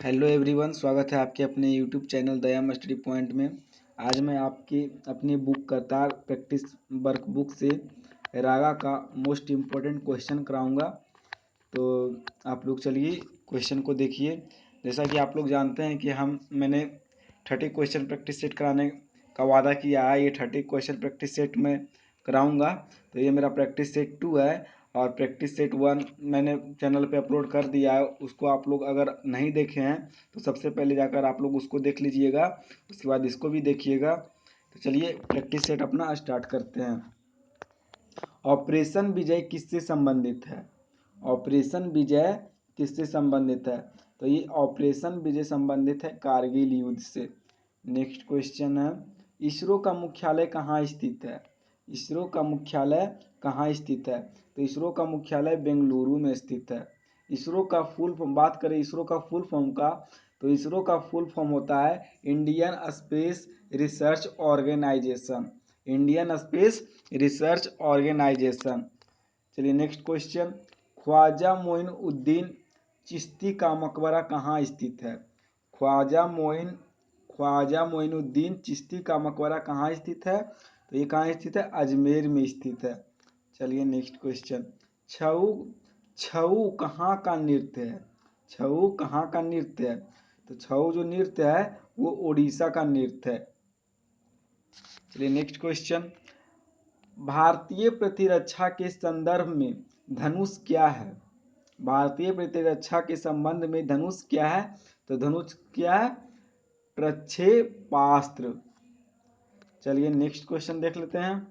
Hello everyone, स्वागत है आपके अपने यूट्यूब चैनल दया स्टडी पॉइंट में। आज मैं आपकी अपनी बुक करतार प्रैक्टिस वर्कबुक से रागा का मोस्ट इम्पोर्टेंट क्वेश्चन कराऊंगा। तो आप लोग चलिए क्वेश्चन को देखिए। जैसा कि आप लोग जानते हैं कि मैंने 30 क्वेश्चन प्रैक्टिस सेट कराने का वादा किया है। ये 30 क्वेश्चन प्रैक्टिस सेट में कराऊंगा। तो ये मेरा प्रैक्टिस सेट 2 है और प्रैक्टिस सेट 1 मैंने चैनल पे अपलोड कर दिया है। उसको आप लोग अगर नहीं देखे हैं तो सबसे पहले जाकर आप लोग उसको देख लीजिएगा, उसके बाद इसको भी देखिएगा। तो चलिए प्रैक्टिस सेट अपना स्टार्ट करते हैं। ऑपरेशन विजय किससे संबंधित है? ऑपरेशन विजय किससे संबंधित है? तो ये ऑपरेशन विजय संबंधित है कारगिल युद्ध से। नेक्स्ट क्वेश्चन है, इसरो का मुख्यालय कहाँ स्थित है? इसरो का मुख्यालय कहाँ स्थित है? तो इसरो का मुख्यालय बेंगलुरु में स्थित है। इसरो का फुल फॉर्म बात करें, इसरो का फुल फॉर्म का, तो इसरो का फुल फॉर्म होता है Indian Space Research Organisation. Indian Space Research Organisation. चलिए नेक्स्ट क्वेश्चन, ख्वाजा मोइनुद्दीन चिश्ती का मकबरा कहाँ स्थित है? ख्वाजा मोइनुद्दीन चिश्ती का मकबरा कहाँ स्थित है? तो ये कहाँ स्थित है? अजमेर में स्थित है। चलिए नेक्स्ट क्वेश्चन, छऊ छऊ कहाँ का नृत्य है? छऊ कहाँ का नृत्य है? तो छऊ जो नृत्य है वो उड़ीसा का नृत्य है। चलिए नेक्स्ट क्वेश्चन, भारतीय प्रतिरक्षा के संदर्भ में धनुष क्या है? भारतीय प्रतिरक्षा के संबंध में धनुष क्या है? तो धनुष क्या है? प्रक्षेपास्त्र। चलिए नेक्स्ट क्वेश्चन देख लेते हैं,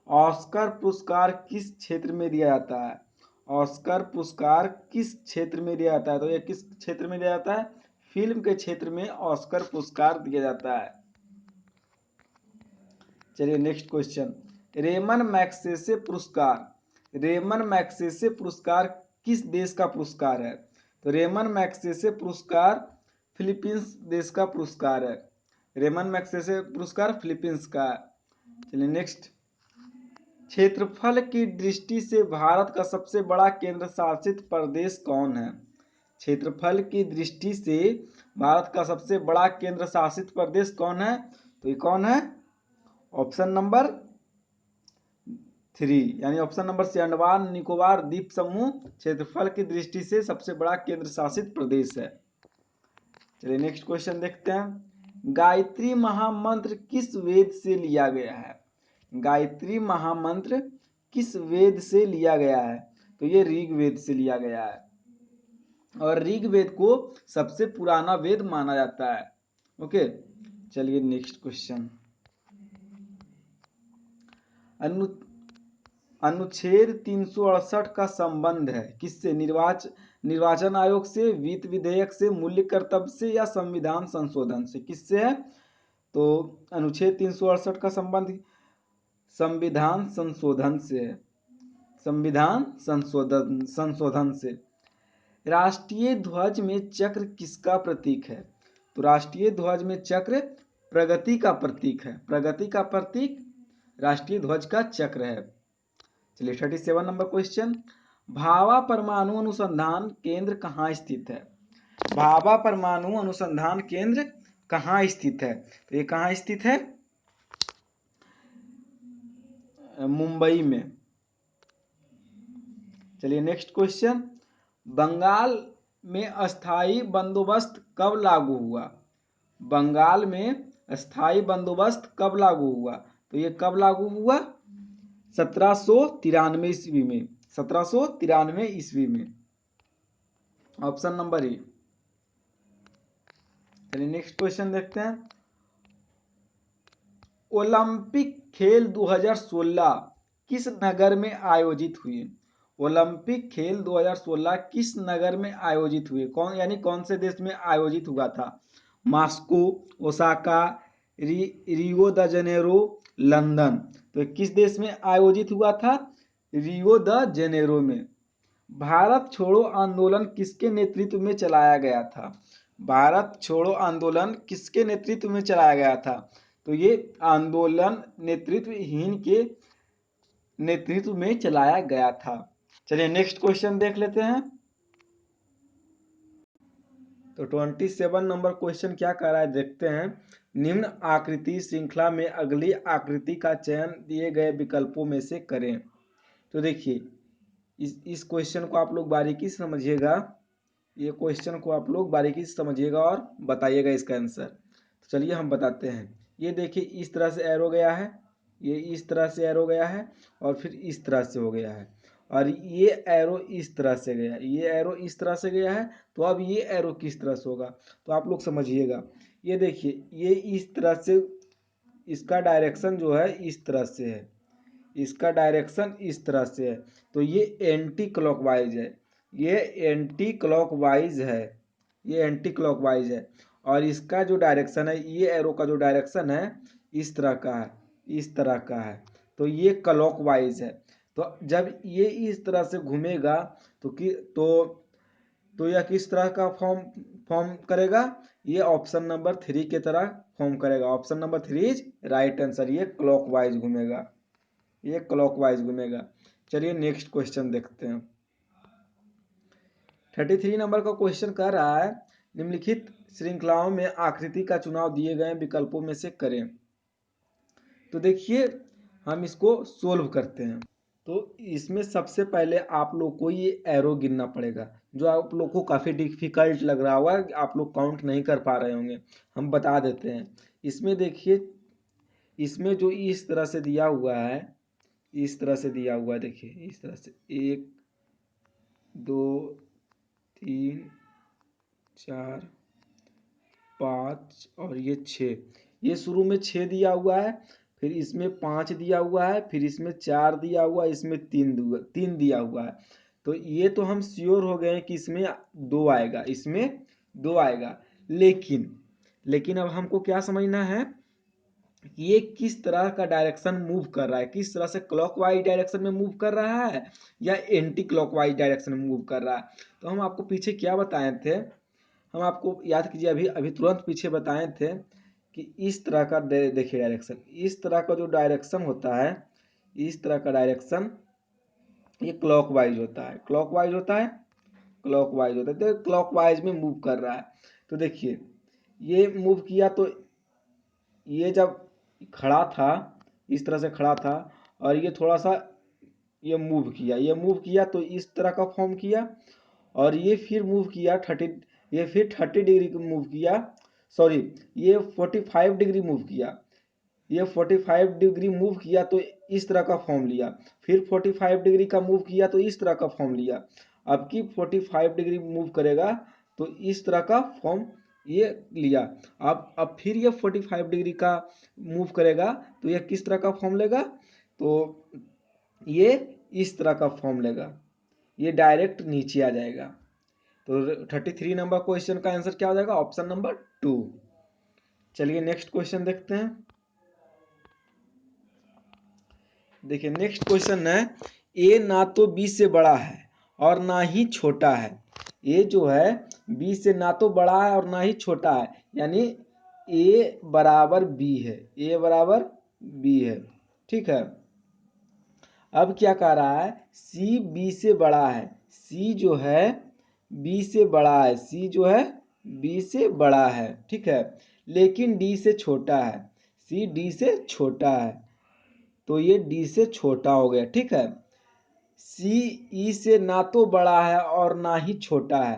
ऑस्कर पुरस्कार किस क्षेत्र में दिया जाता है? ऑस्कर पुरस्कार किस क्षेत्र में दिया जाता है? तो ये किस क्षेत्र में दिया जाता है? फिल्म के क्षेत्र में ऑस्कर पुरस्कार दिया जाता है। चलिए नेक्स्ट क्वेश्चन, रेमन मैग्सेसे पुरस्कार, रेमन मैग्सेसे पुरस्कार किस देश का पुरस्कार है? तो रेमन मैग्सेसे पुरस्कार फिलीपींस देश का पुरस्कार है। रेमन मैग्सेसे पुरस्कार फिलीपींस का है। चलिए नेक्स्ट, क्षेत्रफल की दृष्टि से भारत का सबसे बड़ा केंद्र शासित प्रदेश कौन है? क्षेत्रफल की दृष्टि से भारत का सबसे बड़ा केंद्र शासित प्रदेश कौन है? तो ये कौन है? ऑप्शन नंबर 3 यानी ऑप्शन नंबर से अंडमान निकोबार द्वीप समूह क्षेत्रफल की दृष्टि से सबसे बड़ा केंद्र शासित प्रदेश है। चलिए नेक्स्ट क्वेश्चन देखते हैं, गायत्री महामंत्र किस वेद से लिया गया है? गायत्री महामंत्र किस वेद से लिया गया है? तो ये ऋग्वेद से लिया गया है और ऋग्वेद को सबसे पुराना वेद माना जाता है। ओके, चलिए नेक्स्ट क्वेश्चन, अनुच्छेद 368 का संबंध है किससे? निर्वाचन आयोग से, वित्त विधेयक से, मूल्य कर्तव्य से या संविधान संशोधन से? किससे है? तो अनुच्छेद 368 का संबंध संविधान संशोधन से है। संविधान संशोधन से। राष्ट्रीय ध्वज में चक्र किसका प्रतीक है? तो राष्ट्रीय ध्वज में चक्र प्रगति का प्रतीक है। प्रगति का प्रतीक राष्ट्रीय ध्वज का चक्र है। चलिए 37 नंबर क्वेश्चन, भाभा परमाणु अनुसंधान केंद्र कहाँ स्थित है? भाभा परमाणु अनुसंधान केंद्र कहाँ स्थित है? तो ये कहाँ स्थित है? मुंबई में। चलिए नेक्स्ट क्वेश्चन, बंगाल में अस्थाई बंदोबस्त कब लागू हुआ? बंगाल में अस्थाई बंदोबस्त कब लागू हुआ? तो ये कब लागू हुआ? 1793 ईस्वी में। 1793 ईस्वी में। Option number A. चलिए नेक्स्ट क्वेश्चन देखते हैं, ओलंपिक खेल 2016 किस नगर में आयोजित हुए? ओलंपिक खेल 2016 किस नगर में आयोजित हुए? कौन से देश में आयोजित हुआ था? Moscow, Osaka, Rio de Janeiro, London. तो किस देश में आयोजित हुआ था? रियो द जेनेरो में। भारत छोड़ो आंदोलन किसके नेतृत्व में चलाया गया था? भारत छोड़ो आंदोलन किसके नेतृत्व में चलाया गया था? तो ये आंदोलन नेतृत्वहीन के नेतृत्व में चलाया गया था। चलिए नेक्स्ट क्वेश्चन देख लेते हैं, तो 27 नंबर क्वेश्चन क्या कर रहा है देखते हैं। निम्न आकृति श्रृंखला में अगली आकृति का चयन दिए गए विकल्पों में से करें। तो देखिए इस क्वेश्चन को आप लोग बारीकी से समझिएगा। ये क्वेश्चन को आप लोग बारीकी से समझिएगा और बताइएगा इसका आंसर। तो चलिए हम बताते हैं। ये देखिए इस तरह से एरो गया है, ये इस तरह से एरो गया है और फिर इस तरह से हो गया है, और ये एरो इस तरह से गया, ये एरो इस तरह से गया है। तो अब ये एरो किस तरह से होगा तो आप लोग समझिएगा। ये देखिए ये इस तरह से, इसका डायरेक्शन जो है इस तरह से है, इसका डायरेक्शन इस तरह से है, तो ये एंटी क्लॉकवाइज है, ये एंटी क्लॉकवाइज है, ये एंटी क्लॉकवाइज है। और इसका जो डायरेक्शन है, ये एरो का जो डायरेक्शन है इस तरह का है, इस तरह का है, तो ये क्लॉकवाइज है। तो जब ये इस तरह से घूमेगा तो यह किस तरह का फॉर्म करेगा, ये ऑप्शन नंबर 3 की तरह फॉर्म करेगा। Option number 3 is right answer, ये क्लॉकवाइज घूमेगा, ये क्लॉकवाइज घूमेगा। चलिए नेक्स्ट क्वेश्चन देखते हैं। 33 नंबर का क्वेश्चन कह रहा है निम्नलिखित श्रृंखलाओं में आकृति का चुनाव दिए गए विकल्पों में से करें। तो देखिए हम इसको सोल्व करते हैं। तो इसमें सबसे पहले आप लोग को ये एरो गिनना पड़ेगा, जो आप लोग को काफ़ी डिफिकल्ट लग रहा होगा, आप लोग काउंट नहीं कर पा रहे होंगे। हम बता देते हैं। इसमें देखिए, इसमें जो इस तरह से दिया हुआ है, इस तरह से दिया हुआ है, देखिए इस तरह से 1 2 3 4 5 और ये 6, ये शुरू में 6 दिया हुआ है, फिर इसमें 5 दिया हुआ है, फिर इसमें 4 दिया हुआ है, इसमें 3 दिया हुआ है। तो ये तो हम श्योर हो गए कि इसमें 2 आएगा, इसमें 2 आएगा। लेकिन अब हमको क्या समझना है कि ये किस तरह का डायरेक्शन मूव कर रहा है, किस तरह से क्लॉकवाइज डायरेक्शन में मूव कर रहा है या एंटी क्लॉकवाइज डायरेक्शन में मूव कर रहा है। तो हम आपको पीछे क्या बताए थे, हम आपको याद कीजिए, अभी अभी तुरंत पीछे बताए थे कि इस तरह का देखिए डायरेक्शन, इस तरह का जो डायरेक्शन होता है, इस तरह का डायरेक्शन ये क्लॉकवाइज होता है, क्लॉकवाइज होता है, क्लॉकवाइज होता है। तो क्लॉकवाइज में मूव कर रहा है। तो देखिए ये मूव किया, तो ये जब खड़ा था, इस तरह से खड़ा था, और ये थोड़ा सा ये मूव किया, ये मूव किया तो इस तरह का फॉर्म किया, और ये फिर मूव किया 30, ये फिर 30 डिग्री मूव किया, सॉरी ये 45 डिग्री मूव किया, ये 45 डिग्री मूव किया तो इस तरह का फॉर्म लिया, फिर 45 डिग्री का मूव किया तो इस तरह का फॉर्म लिया। अब की 45 डिग्री मूव करेगा तो इस तरह का फॉर्म ये लिया। अब फिर ये 45 डिग्री का मूव करेगा तो ये किस तरह का फॉर्म लेगा, तो ये इस तरह का फॉर्म लेगा, ये डायरेक्ट नीचे आ जाएगा। तो 33 नंबर क्वेश्चन का आंसर क्या हो जाएगा, ऑप्शन नंबर 2। चलिए नेक्स्ट क्वेश्चन देखते हैं। देखिए नेक्स्ट क्वेश्चन है, ए ना तो बी से बड़ा है और ना ही छोटा है। ए जो है बी से ना तो बड़ा है और ना ही छोटा है, यानी ए बराबर बी है, ए बराबर बी है, ठीक है। अब क्या कह रहा है, सी बी से बड़ा है, सी जो है बी से बड़ा है, सी जो है बी से बड़ा है, ठीक है, लेकिन डी से छोटा है, सी डी से छोटा है, तो ये डी से छोटा हो गया, ठीक है। सी ई से ना तो बड़ा है और ना ही छोटा है,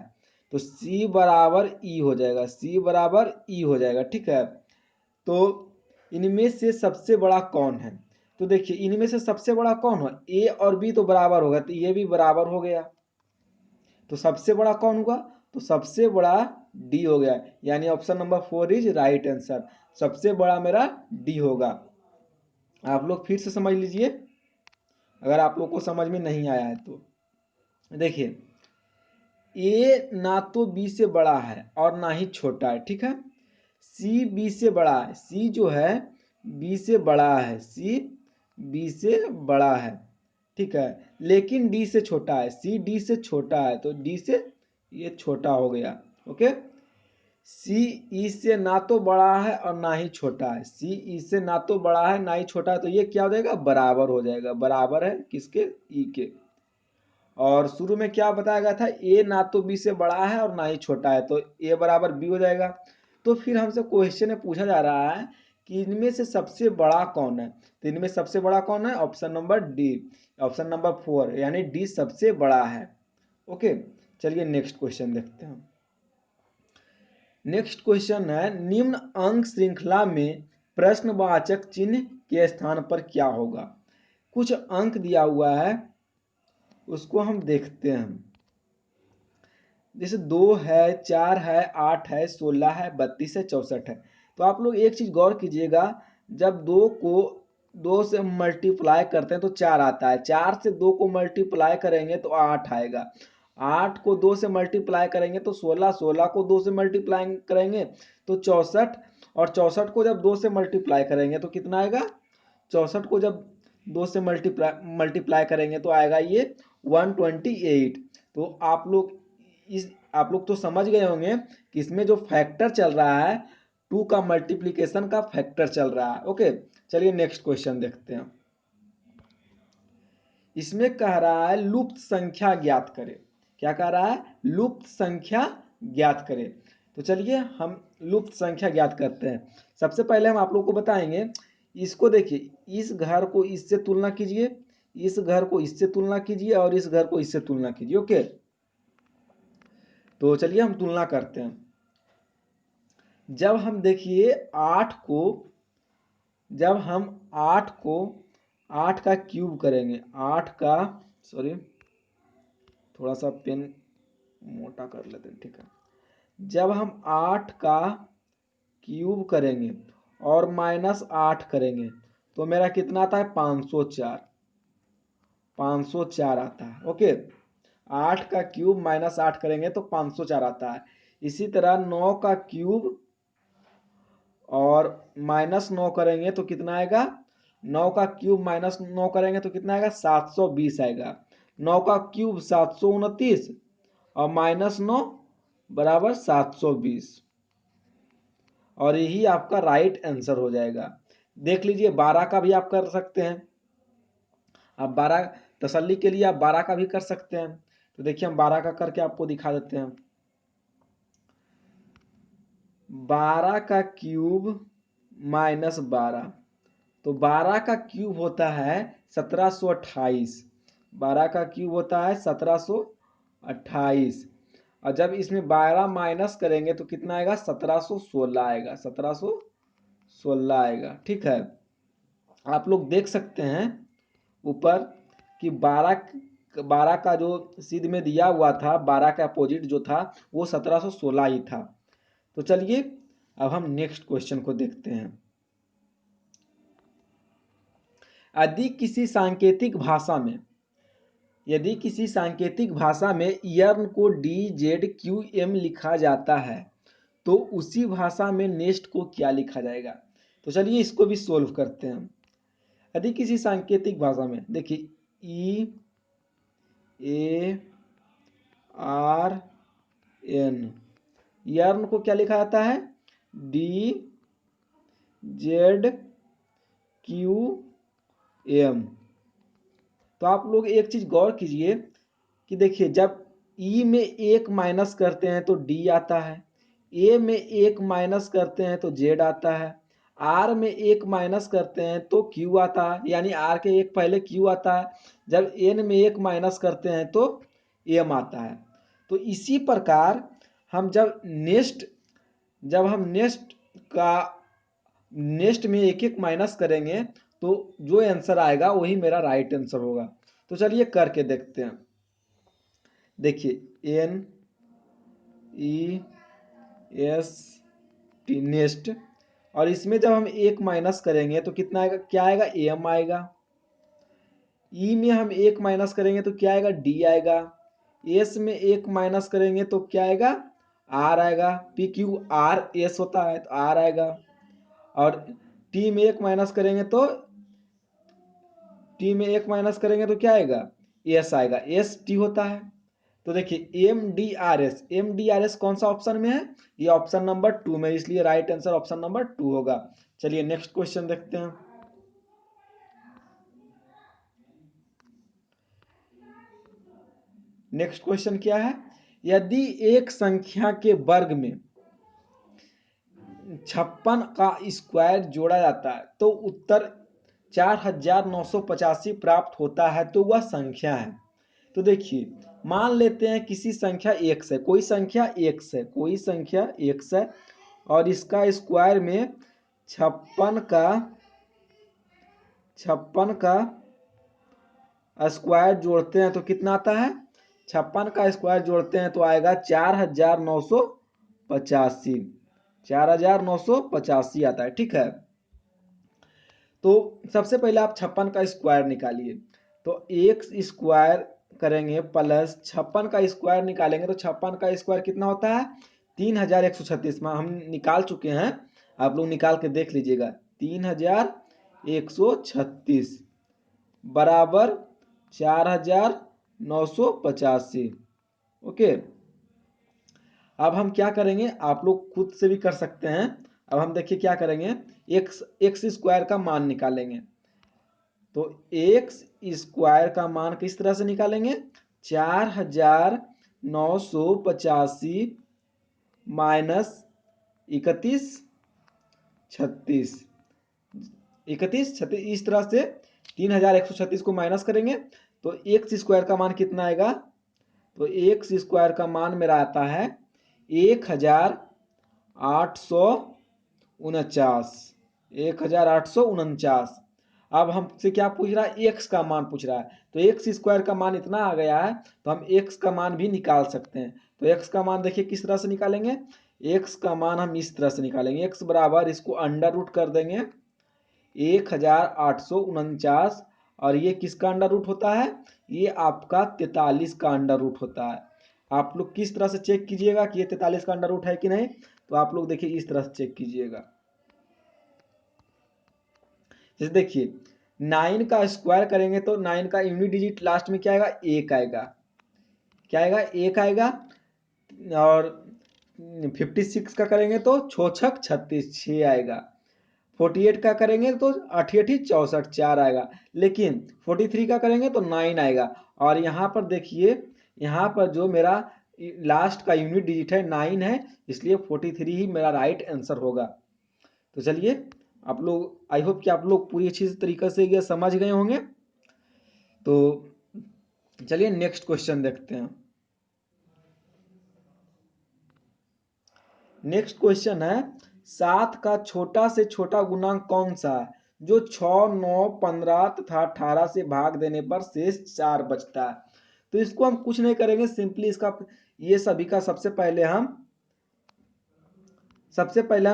तो सी बराबर ई हो जाएगा, सी बराबर ई हो जाएगा, ठीक है। तो इनमें से सबसे बड़ा कौन है, तो देखिए इनमें से सबसे बड़ा कौन हो, ए और बी तो बराबर होगा, तो ये भी बराबर हो गया। तो सबसे बड़ा कौन हुआ, तो सबसे बड़ा डी हो गया, यानी option number 4 is right answer, सबसे बड़ा मेरा डी होगा। आप लोग फिर से समझ लीजिए अगर आप लोग को समझ में नहीं आया है तो। देखिए ए ना तो बी से बड़ा है और ना ही छोटा है, ठीक है। सी बी से बड़ा है, सी जो है बी से बड़ा है, सी बी से बड़ा है, ठीक है, लेकिन डी से छोटा है, सी डी से छोटा है, तो डी से ये छोटा हो गया, ओके। सी ई से ना तो बड़ा है और ना ही छोटा है, सी ई से ना तो बड़ा है ना ही छोटा है, तो ये क्या हो जाएगा, बराबर हो जाएगा, बराबर है किसके, ई के। और शुरू में क्या बताया गया था, ए ना तो बी से बड़ा है और ना ही छोटा है, तो ए बराबर बी हो जाएगा। तो फिर हमसे क्वेश्चन में पूछा जा रहा है कि इनमें से सबसे बड़ा कौन है, तो इनमें सबसे बड़ा कौन है, option number D, option number 4 यानी डी सबसे बड़ा है। ओके, चलिए नेक्स्ट क्वेश्चन देखते हैं। नेक्स्ट क्वेश्चन है, निम्न अंक श्रृंखला में प्रश्नवाचक चिन्ह के स्थान पर क्या होगा। कुछ अंक दिया हुआ है, उसको हम देखते हैं। जैसे 2 है, 4 है, 8 है, 16 है, 32 है, 64 है। तो आप लोग एक चीज गौर कीजिएगा, जब 2 को 2 से मल्टीप्लाई करते हैं तो 4 आता है, 4 से 2 को मल्टीप्लाई करेंगे तो 8 आएगा, 8 को 2 से मल्टीप्लाई करेंगे तो 16, 16 को 2 से मल्टीप्लाई करेंगे तो 64, और 64 को जब 2 से मल्टीप्लाई करेंगे तो कितना आएगा, 64 को जब 2 से मल्टीप्लाई करेंगे तो आएगा ये 128। तो आप लोग तो समझ गए होंगे कि इसमें जो फैक्टर चल रहा है 2 का मल्टीप्लिकेशन का फैक्टर चल रहा है। ओके, चलिए नेक्स्ट क्वेश्चन देखते हैं। इसमें कह रहा है लुप्त संख्या ज्ञात करें। क्या कह रहा है, लुप्त संख्या ज्ञात करें। तो चलिए हम लुप्त संख्या ज्ञात करते हैं। सबसे पहले हम आप लोग को बताएंगे, इसको देखिए, इस घर को इससे तुलना कीजिए, इस घर को इससे तुलना कीजिए, और इस घर को इससे तुलना कीजिए। ओके, तो चलिए हम तुलना करते हैं। जब हम देखिए 8 को, जब हम 8 को 8 का क्यूब करेंगे, 8 का, सॉरी थोड़ा सा पेन मोटा कर लेते हैं, ठीक है। जब हम 8 का क्यूब करेंगे और -8 करेंगे तो मेरा कितना आता है, 504, 504 आता है। ओके, 8 का क्यूब -8 करेंगे तो 504 आता है। इसी तरह 9 का क्यूब और -9 करेंगे तो कितना आएगा, 9 का क्यूब -9 करेंगे तो कितना आएगा, 720 आएगा। 9 का क्यूब 729 और -9 बराबर 720, और यही आपका राइट आंसर हो जाएगा। देख लीजिए 12 का भी आप कर सकते हैं, आप 12 तसल्ली के लिए आप 12 का भी कर सकते हैं। तो देखिए हम 12 का करके आपको दिखा देते हैं। 12 का क्यूब -12, तो 12 का क्यूब होता है 1728, 12 का क्यूब होता है 1728, और जब इसमें 12 माइनस करेंगे तो कितना आएगा, 1716 आएगा, 1716 आएगा। ठीक है, आप लोग देख सकते हैं ऊपर कि 12 का जो सीध में दिया हुआ था, 12 का अपोजिट जो था वो 1716 ही था। तो चलिए अब हम नेक्स्ट क्वेश्चन को देखते हैं। यदि किसी सांकेतिक भाषा में यर्न को DZQM लिखा जाता है तो उसी भाषा में नेस्ट को क्या लिखा जाएगा। तो चलिए इसको भी सोल्व करते हैं। यदि किसी सांकेतिक भाषा में, देखिए EARN, यर्न को क्या लिखा जाता है, DZQM। तो आप लोग एक चीज गौर कीजिए कि देखिए जब ई में 1 माइनस करते हैं तो डी आता है, ए में 1 माइनस करते हैं तो जेड आता है, आर में 1 माइनस करते हैं तो क्यू आता है, यानी आर के एक पहले क्यू आता है, जब एन में 1 माइनस करते हैं तो एम आता है। तो इसी प्रकार हम जब हम नेक्स्ट में एक एक माइनस करेंगे तो जो आंसर आएगा वही मेरा राइट आंसर होगा। तो चलिए करके देखते हैं। देखिए NEST नेस्ट, और इसमें जब हम 1 माइनस करेंगे तो कितना आएगा, क्या आएगा, एम आएगा। ई में हम 1 माइनस करेंगे तो क्या आएगा, डी आएगा। एस में 1 माइनस करेंगे तो क्या आएगा, आर आएगा। PQRS होता है तो आर आएगा। और टी में 1 माइनस करेंगे तो क्या आएगा, एस आएगा, ST होता है। तो देखिए MDRS कौन सा ऑप्शन में है, ये ऑप्शन नंबर 2 में, इसलिए राइट आंसर ऑप्शन नंबर 2 होगा। चलिए नेक्स्ट क्वेश्चन देखते हैं। नेक्स्ट क्वेश्चन क्या है, यदि एक संख्या के वर्ग में 56 का स्क्वायर जोड़ा जाता है तो उत्तर 4985 प्राप्त होता है, तो वह संख्या है। तो देखिए, मान लेते हैं किसी संख्या x है, कोई संख्या x है, कोई संख्या x है, और इसका स्क्वायर में 56 का स्क्वायर जोड़ते हैं तो कितना आता है, 56 का स्क्वायर जोड़ते हैं तो आएगा 4985, 4985 आता है। ठीक है, तो सबसे पहले आप 56 का स्क्वायर निकालिए, तो एक्स स्क्वायर करेंगे प्लस 56 का स्क्वायर निकालेंगे तो 56 का स्क्वायर कितना होता है, 3136 में हम निकाल चुके हैं, आप लोग निकाल के देख लीजिएगा। 3136 बराबर 4985। ओके, अब हम क्या करेंगे, आप लोग खुद से भी कर सकते हैं। अब हम देखिए क्या करेंगे, एक्स स्क्वायर का मान निकालेंगे, तो एक्स स्क्वायर का मान किस तरह से निकालेंगे, 4985 माइनस 3136, 3136 इस तरह से 3136 को माइनस करेंगे तो एक्स स्क्वायर का मान कितना आएगा, तो एक्स स्क्वायर का मान मेरा आता है 1849, 1849। अब हमसे क्या पूछ रहा है, एक्स का मान पूछ रहा है, तो एक्स स्क्वायर का मान इतना आ गया है तो हम एक्स का मान भी निकाल सकते हैं। तो एक्स का मान देखिए किस तरह से निकालेंगे, एक्स का मान हम इस तरह से निकालेंगे, एक्स बराबर इसको अंडर रूट कर देंगे 1849, और ये किसका अंडर रूट होता है, ये आपका 43 का अंडर रूट होता है। आप लोग किस तरह से चेक कीजिएगा कि ये 43 का अंडर रूट है कि नहीं, तो आप लोग देखिए इस तरह से चेक कीजिएगा। जैसे देखिए 9 का स्क्वायर करेंगे तो 9 का यूनिट डिजिट लास्ट में क्या आएगा, एक आएगा, क्या आएगा, एक आएगा। और 56 का करेंगे तो 6 छक 36, 6 आएगा। 48 का करेंगे तो 8 64, 4 आएगा। लेकिन 43 का करेंगे तो 9 आएगा। और यहाँ पर देखिए, यहाँ पर जो मेरा लास्ट का यूनिट डिजिट है 9 है, इसलिए 43 ही मेरा राइट आंसर होगा। तो चलिए, आप लोग, आई होप कि आप लोग पूरी अच्छी तरीके से ये समझ गए होंगे। तो चलिए नेक्स्ट क्वेश्चन देखते हैं। नेक्स्ट क्वेश्चन है, 7 का छोटा से छोटा गुणांक कौन सा है जो 6, 9, 15 तथा 18 से भाग देने पर शेष 4 बचता है। तो इसको हम कुछ नहीं करेंगे, सिंपली इसका ये सभी का सबसे पहले हम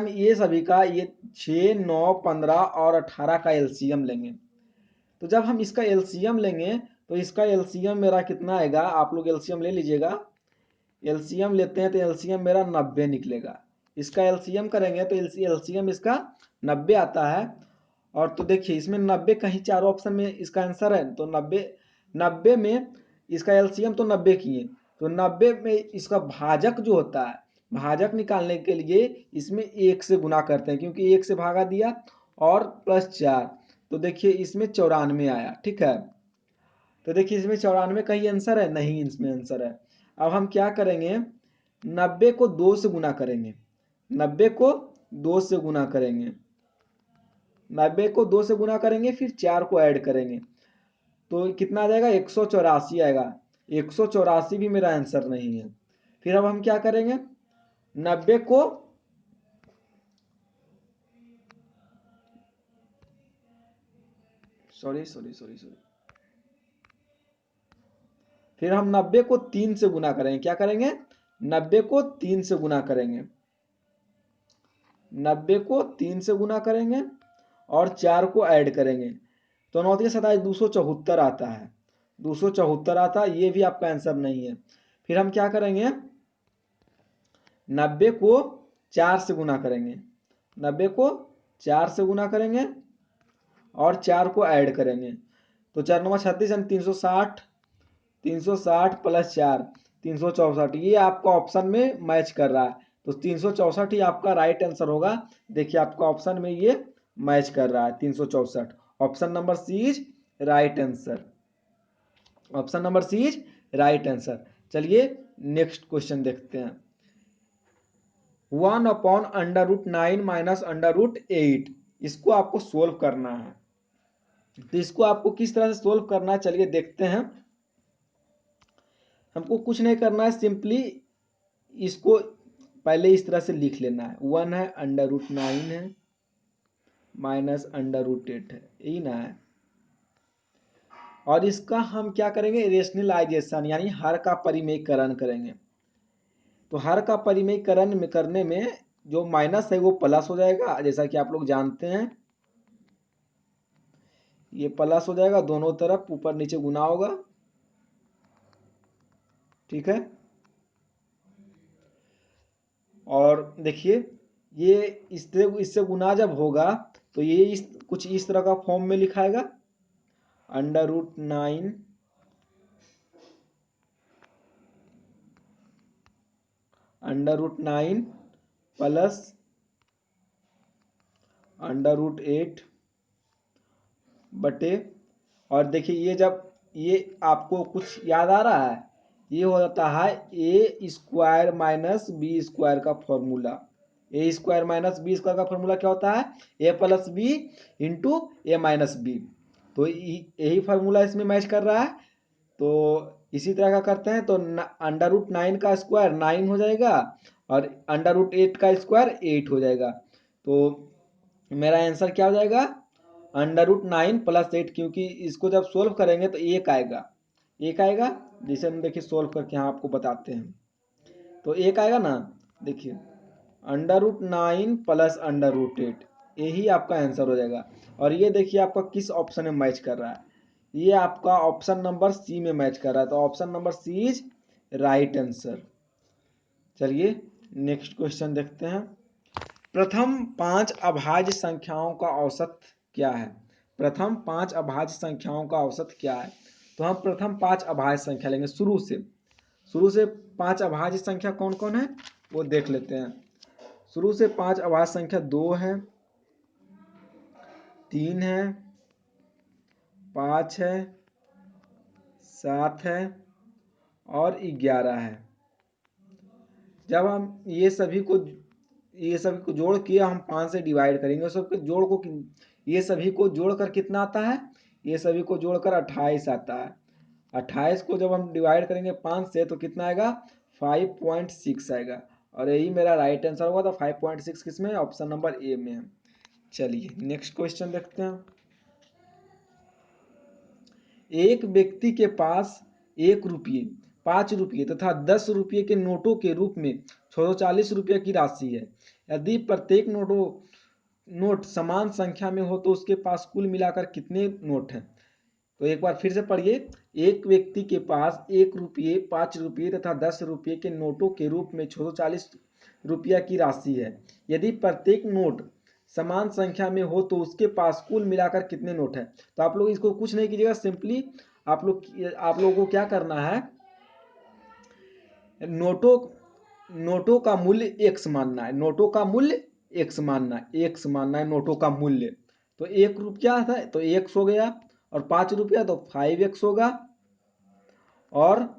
ये सभी का ये 6, 9, 15 और 18 का एलसीएम लेंगे। तो जब हम इसका एलसीएम लेंगे तो इसका एलसीएम मेरा कितना आएगा, आप लोग एलसीएम ले लीजिएगा। एलसीएम लेते हैं तो एलसीएम मेरा 90 निकलेगा। इसका एलसीएम करेंगे तो एलसीएम इसका 90 आता है। और तो देखिए इसमें 90 कहीं चारों ऑप्शन में इसका आंसर है, तो 90 में इसका एलसीएम तो 90 किए, तो 90 में इसका भाजक जो होता है, भाजक निकालने के लिए इसमें 1 से गुना करते हैं, क्योंकि 1 से भागा दिया और प्लस 4, तो देखिए इसमें 94 आया। ठीक है, तो देखिए इसमें 94 कहीं आंसर है, नहीं इसमें आंसर है। अब हम क्या करेंगे, 90 को 2 से गुना करेंगे, 90 को 2 से गुना करेंगे, 90 को 2 से गुना करेंगे, फिर 4 को ऐड करेंगे तो कितना आ जाएगा, 184 आएगा। 184 भी मेरा आंसर नहीं है। फिर अब हम क्या करेंगे, 90 को सॉरी सॉरी सॉरी सॉरी फिर हम 90 को 3 से गुना करेंगे, क्या करेंगे, 90 को 3 से गुना करेंगे, 90 को 3 से गुना करेंगे और 4 को ऐड करेंगे तो 9 के 27, 274 आता है, 274 आता है। ये भी आपका आंसर नहीं है। फिर हम क्या करेंगे, 90 को 4 से गुना करेंगे, 90 को 4 से गुना करेंगे और 4 को ऐड करेंगे तो 4 9 36 यानी 360, 360 प्लस 4 364, ये आपका ऑप्शन में मैच कर रहा है, तो 364 ही आपका राइट आंसर होगा। देखिए आपका ऑप्शन में ये मैच कर रहा है, 364। Option number C is right answer, option number C is right answer. चलिए नेक्स्ट क्वेश्चन देखते हैं। 1/√9 माइनस √8, इसको आपको सोल्व करना है। तो इसको आपको किस तरह से सोल्व करना है चलिए देखते हैं। हमको कुछ नहीं करना है, सिंपली इसको पहले इस तरह से लिख लेना है। 1 है, √9 है, माइनस √8 है, यही ना है। और इसका हम क्या करेंगे, रेशनलाइजेशन यानी हर का परिमेयकरण करेंगे। तो हर का परिमेयकरण में करने में जो माइनस है वो प्लस हो जाएगा, जैसा कि आप लोग जानते हैं। ये प्लस हो जाएगा, दोनों तरफ ऊपर नीचे गुना होगा, ठीक है। और देखिए ये इससे गुना जब होगा तो ये कुछ इस तरह का फॉर्म में लिखाएगा, √9 प्लस √8 बटे, और देखिए ये जब ये आपको कुछ याद आ रहा है, ये हो जाता है a² माइनस b² का फॉर्मूला। a² माइनस b² का फॉर्मूला क्या होता है, a plus b into a minus b. तो यही फार्मूला इसमें मैच कर रहा है। तो इसी तरह का करते हैं, तो √9 का स्क्वायर 9 हो जाएगा और √8 का स्क्वायर 8 हो जाएगा। तो मेरा आंसर क्या हो जाएगा, √9 प्लस 8, क्योंकि इसको जब सोल्व करेंगे तो एक आएगा। जिसे हम देखिए सोल्व करके यहाँ आपको बताते हैं। तो एक आएगा ना, देखिए √9 प्लस √8, यही आपका आंसर हो जाएगा। और ये देखिए आपका किस ऑप्शन में मैच कर रहा है, ये आपका ऑप्शन नंबर सी में मैच कर रहा है। तो option number C is right answer. चलिए नेक्स्ट क्वेश्चन देखते हैं। प्रथम 5 अभाज्य संख्याओं का औसत क्या है। प्रथम 5 अभाज्य संख्याओं का औसत क्या है। तो हम प्रथम 5 अभाज्य संख्या लेंगे शुरू से 5 अभाज्य संख्या कौन कौन है वो देख लेते हैं। शुरू से 5 अभाज्य संख्या 2 है, 3 है, 5 है, 7 है और 11 है। जब हम ये सभी को जोड़ के हम 5 से डिवाइड करेंगे, सबके जोड़ को, ये सभी को जोड़कर कितना आता है, ये सभी को जोड़कर 28 आता है। 28 को जब हम डिवाइड करेंगे 5 से तो कितना आएगा, 5.6 आएगा। और यही मेरा राइट आंसर होगा। तो 5.6 किसमें है, ऑप्शन नंबर ए में है। चलिए नेक्स्ट क्वेश्चन देखते हैं। एक व्यक्ति के पास 1 रुपये, 5 रुपये तथा 10 रुपये के नोटों के रूप में 640 रुपये की राशि है। यदि प्रत्येक नोट समान संख्या में हो तो उसके पास कुल मिलाकर कितने नोट हैं। तो एक बार फिर से पढ़िए। एक व्यक्ति के पास 1 रुपये, 5 रुपये तथा 10 रुपये के नोटों के रूप में 640 रुपया की राशि है। यदि प्रत्येक नोट समान संख्या में हो तो उसके पास कुल मिलाकर कितने नोट हैं। तो आप लोग इसको कुछ नहीं कीजिएगा, सिंपली आप लोगों को क्या करना है, नोटों का मूल्य x मानना है। नोटों का मूल्य x मानना है, नोटों का मूल्य। तो 1 रुपया था तो x हो गया, और 5 रुपया तो 5x होगा, और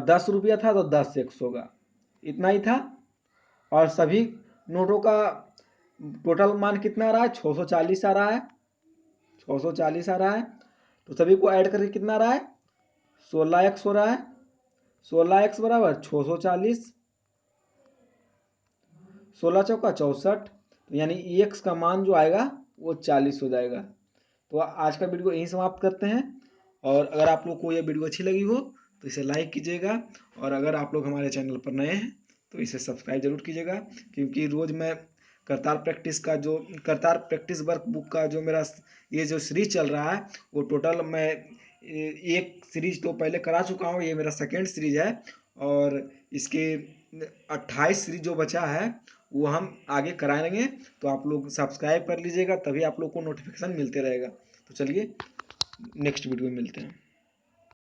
10 रुपया था तो 10x होगा। इतना ही था। और सभी नोटों का टोटल मान कितना आ रहा है, 640 आ रहा है। 640 आ रहा है। तो सभी को ऐड करके कितना आ रहा है, 16x हो रहा है। 16x बराबर 640, 16 चौका 64, तो यानी x का मान जो आएगा वो 40 हो जाएगा। तो आज का वीडियो यहीं समाप्त करते हैं। और अगर आप लोग को ये वीडियो अच्छी लगी हो तो इसे लाइक कीजिएगा, और अगर आप लोग हमारे चैनल पर नए हैं तो इसे सब्सक्राइब जरूर कीजिएगा, क्योंकि रोज़ मैं करतार प्रैक्टिस वर्क बुक का जो मेरा ये जो सीरीज चल रहा है वो टोटल मैं एक सीरीज तो पहले करा चुका हूँ, ये मेरा सेकेंड सीरीज है। और इसके 28 सीरीज जो बचा है वो हम आगे कराएंगे। तो आप लोग सब्सक्राइब कर लीजिएगा, तभी आप लोग को नोटिफिकेशन मिलते रहेगा। तो चलिए नेक्स्ट वीडियो में मिलते हैं।